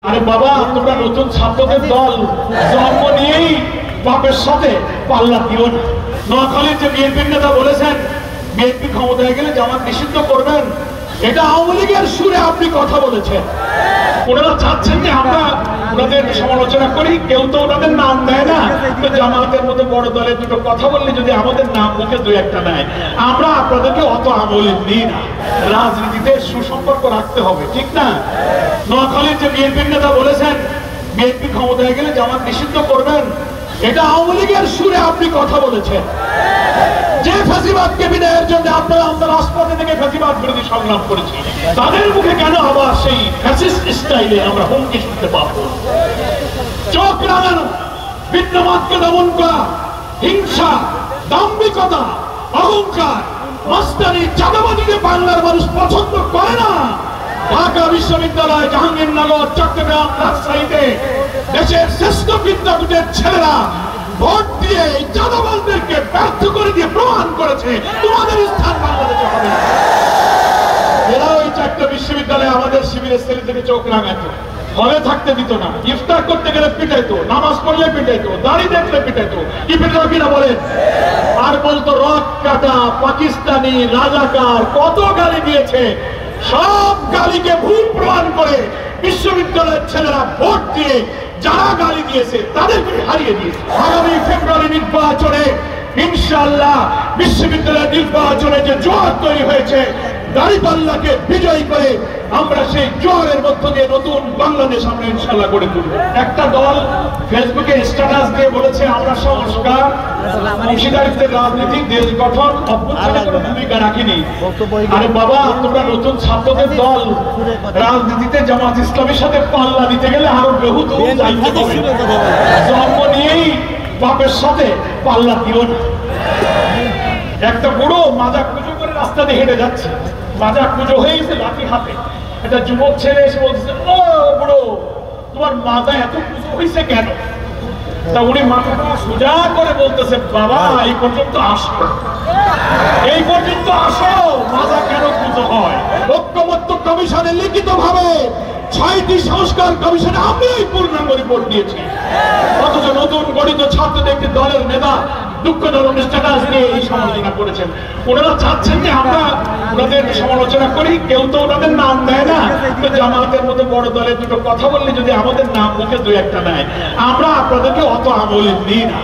আরে বাবা, তোমরা নতুন ছাত্রদের দল জন্ম নিয়েই বাপের সাথে পাল্লা দিও না। নোয়াখালীর যে বিএনপির নেতা বলেছেন বিএনপি ক্ষমতায় গেলে জামাত নিষিদ্ধ করবেন, এটা আওয়ামী লীগের সুরে আপনি কথা বলেছেন। ওনারা চাচ্ছেন যে আমরা ওনাদের সমালোচনা করি, কেউ তো ওনাদের নাম দেয় না। তো জামাতের মতো বড় দলে দুটো কথা বললে যদি আমাদের নাম মুখে দুই একটা নেয়, আমরা আপনাদেরকে অত আমলে দিই না। রাজনীতিতে সুসম্পর্ক রাখতে হবে, ঠিক না? নোয়াখালীর যে বিএনপির নেতা বলেছেন বিএনপি ক্ষমতায় গেলে জামাত নিষিদ্ধ করবেন, এটা আওয়ামী লীগের সুরে আপনি কথা বলেছেন। যে ফ্যাসিবাদকে বিদায়ের জন্য আপনারা আমাদের রাজপথে থেকে ফ্যাসিবাদ বিরোধী সংগ্রাম করেছি, তাদের মুখে কেন আবার সেই ফ্যাসিস্ট স্টাইলে আমরা হুমকি শুনতে পাবো? চোখ রাঙানো, বিদ্যমানকে দমন করা, হিংসা, দাম্ভিকতা, অহংকার, মাস্টারি, চাঁদাবাজিকে বাংলার মানুষ পছন্দ করে না। ঢাকা বিশ্ববিদ্যালয়, জাহাঙ্গীরনগর, চট্টগ্রাম, রাজশাহীতে দেশের শ্রেষ্ঠ বিদ্যাপীঠের ছেলেরা ভোট দিয়ে এই চাঁদাবাজদেরকে ব্যর্থ করে দিয়ে প্রমাণ করেছে তোমাদের স্থান বাংলাদেশে হবে। এরা ওই চারটা বিশ্ববিদ্যালয়ে আমাদের শিবিরের ছেলে থেকে চোখ রাঙাতো, হলে থাকতে দিত না, ইফতার করতে গেলে পিটাইতো, নামাজ পড়লে পিটাইতো, দাড়ি দেখলে পিটাইতো। কি পিটাইতো কিনা বলেন? আর বলতো রক কাটা, পাকিস্তানি, রাজাকার, কত গালি দিয়েছে। সব গালিকে ভুল প্রমাণ করে বিশ্ববিদ্যালয়ের ছেলেরা ভোট দিয়ে যারা গালি দিয়েছে তাদেরকে হারিয়ে দিয়েছে। আগামী ফেব্রুয়ারি নির্বাচনে ইনশাআল্লাহ বিশ্ববিদ্যালয়ের নির্বাচনে যে জোয়ার তৈরি হয়েছে, দাঁড়িপাল্লাকে বিজয়ী করে আমরা সেই জোয়ারের মধ্য দিয়ে নতুন বাংলাদেশ আমরা ইনশাআল্লাহ গড়ে তুলব। একটা দল ফেসবুকে স্ট্যাটাস দিয়ে বলেছে আমরা সংস্কার, অংশীদারিত্বের রাজনীতি, দেশ গঠন, অভ্যুত্থানে কোনো ভূমিকা রাখিনি। আরে বাবা, তোমরা নতুন ছাত্রদের দল, রাজনীতিতে জামাত ইসলামের সাথে পাল্লা দিতে গেলে আরো বহু দূর যাইতে হবে। জন্ম নিয়েই বাপের সাথে পাল্লা দিও না। একটা বুড়ো মাজা কুজো করে রাস্তা দিয়ে হেঁটে যাচ্ছে, মাজা কুজো হয়ে গেছে, লাঠি হাতে। একটা যুবক ছেলে এসে বলছে, ও বুড়ো, তোমার মাজা এত কুজো হয়েছে কেন? তা উনি মাথাটা সোজা করে বলতেছে, বাবা এই পর্যন্ত আসো, এই পর্যন্ত আসো, মাজা কেন কুজো হয়? ঐক্যমত্য কমিশনে লিখিত ভাবে ৬টি সংস্কার কমিশনে আমি পূর্ণাঙ্গ রিপোর্ট দিয়েছি। অথচ নতুন গঠিত ছাত্রদের একটি দলের নেতা দুঃখজনক স্ট্যাটাস দিয়ে এই সমালোচনা করেছেন। ওনারা চাচ্ছেন যে আমরা ওনাদের সমালোচনা করি, কেউ তো ওনাদের নাম দেয় না। তো জামাতের মতো বড় দলে দুটো কথা বললে যদি আমাদের নাম মুখে দুই একটা নেয়, আমরা আপনাদেরকে অত আমলে দিই না।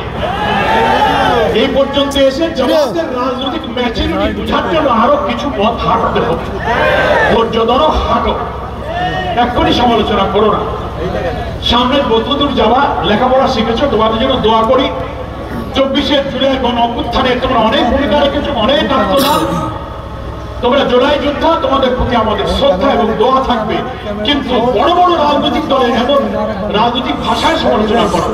এই পর্যন্ত এসে জামাতের রাজনৈতিক ম্যাচুরিটি বুঝার জন্য আরো কিছু পথ হাঁটতে হবে। ধৈর্য ধরো, হাঁটো, এক্ষুনি সমালোচনা করো না। সামনে যতদূর যাওয়া, লেখাপড়া শিখেছো, তোমাদের জন্য দোয়া করি। ২৪শে জুলাই গণ অভ্যুত্থানে তোমরা অনেক ভূমিকা রেখেছো, অনেক আত্মদান। তোমরা জুলাই যোদ্ধা, তোমাদের প্রতি আমাদের শ্রদ্ধা এবং দোয়া থাকবে। কিন্তু বড় বড় রাজনৈতিক দলে এমন রাজনৈতিক ভাষায় সমালোচনা করো।